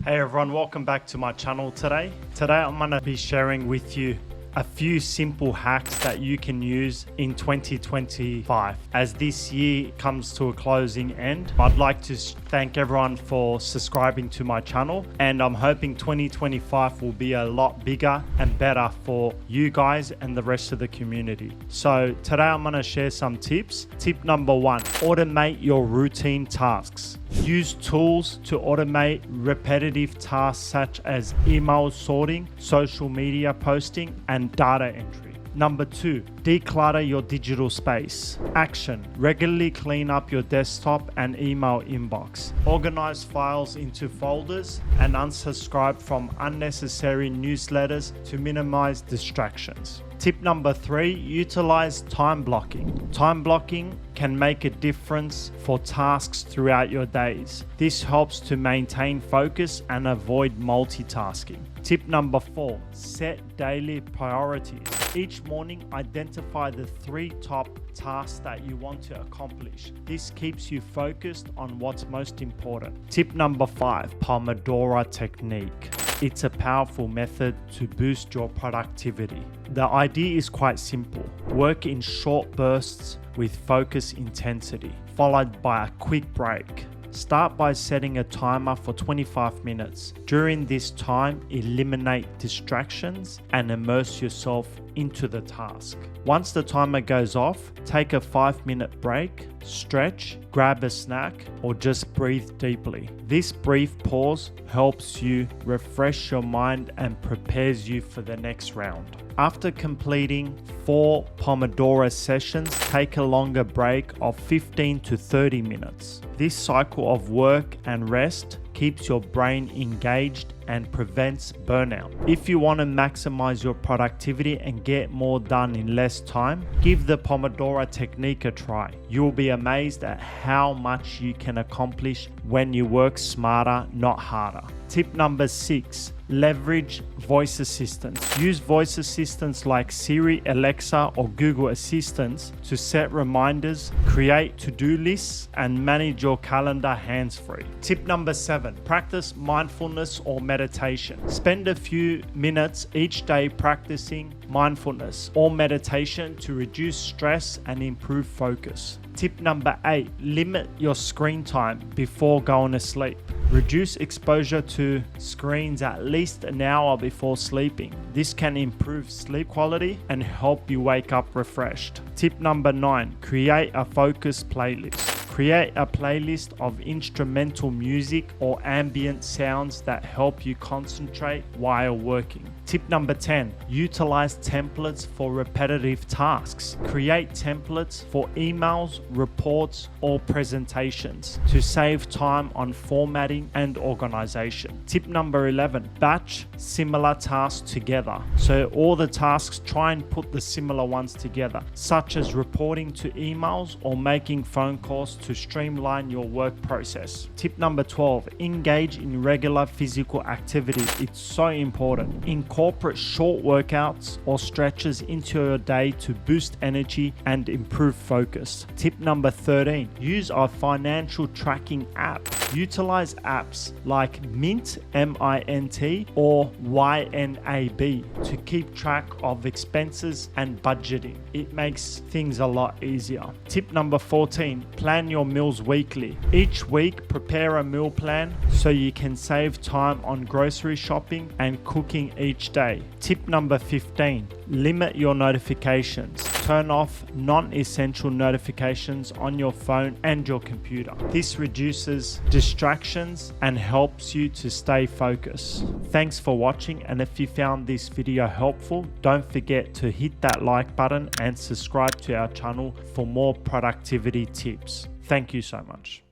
Hey everyone, welcome back to my channel today. Today I'm going to be sharing with you a few simple hacks that you can use in 2025. As this year comes to a closing end, I'd like to thank everyone for subscribing to my channel, and I'm hoping 2025 will be a lot bigger and better for you guys and the rest of the community. So today I'm going to share some tips. Tip number 1, automate your routine tasks. Use tools to automate repetitive tasks such as email sorting, social media posting, and data entry. Number 2, declutter your digital space. Action: regularly clean up your desktop and email inbox. Organize files into folders and unsubscribe from unnecessary newsletters to minimize distractions. Tip number 3, utilize time blocking. Time blocking can make a difference for tasks throughout your days. This helps to maintain focus and avoid multitasking. Tip number 4, set daily priorities. Each morning, identify the 3 top tasks that you want to accomplish. This keeps you focused on what's most important. Tip number 5, Pomodoro technique. It's a powerful method to boost your productivity. The idea is quite simple. Work in short bursts with focus intensity, followed by a quick break. Start by setting a timer for 25 minutes. During this time, eliminate distractions and immerse yourself into the task. Once the timer goes off, take a 5-minute break, stretch, grab a snack, or just breathe deeply. This brief pause helps you refresh your mind and prepares you for the next round. After completing 4 Pomodoro sessions, take a longer break of 15 to 30 minutes. This cycle of work and rest keeps your brain engaged and prevents burnout. If you want to maximize your productivity and get more done in less time, give the Pomodoro technique a try. You'll be amazed at how much you can accomplish when you work smarter, not harder. Tip number 6, leverage voice assistants. Use voice assistants like Siri, Alexa, or Google Assistants to set reminders, create to-do lists, and manage your calendar hands-free. Tip number 7, practice mindfulness or meditation. Spend a few minutes each day practicing mindfulness or meditation to reduce stress and improve focus. Tip number 8, limit your screen time before going to sleep. Reduce exposure to screens at least an hour before sleeping. This can improve sleep quality and help you wake up refreshed. Tip number 9, create a focused playlist. Create a playlist of instrumental music or ambient sounds that help you concentrate while working. Tip number 10, utilize templates for repetitive tasks. Create templates for emails, reports, or presentations to save time on formatting and organization. Tip number 11, batch similar tasks together. So all the tasks, try and put the similar ones together, such as reporting to emails or making phone calls to streamline your work process. Tip number 12, engage in regular physical activity. It's so important. Incorporate short workouts or stretches into your day to boost energy and improve focus. Tip number 13, use a financial tracking app. Utilize apps like Mint, M-I-N-T, or Y-N-A-B to keep track of expenses and budgeting. It makes things a lot easier. Tip number 14, plan your meals weekly. Each week, prepare a meal plan so you can save time on grocery shopping and cooking each day. Tip number 15, limit your notifications. Turn off non-essential notifications on your phone and your computer. This reduces distractions and helps you to stay focused. Thanks for watching, and if you found this video helpful, don't forget to hit that like button and subscribe to our channel for more productivity tips. Thank you so much.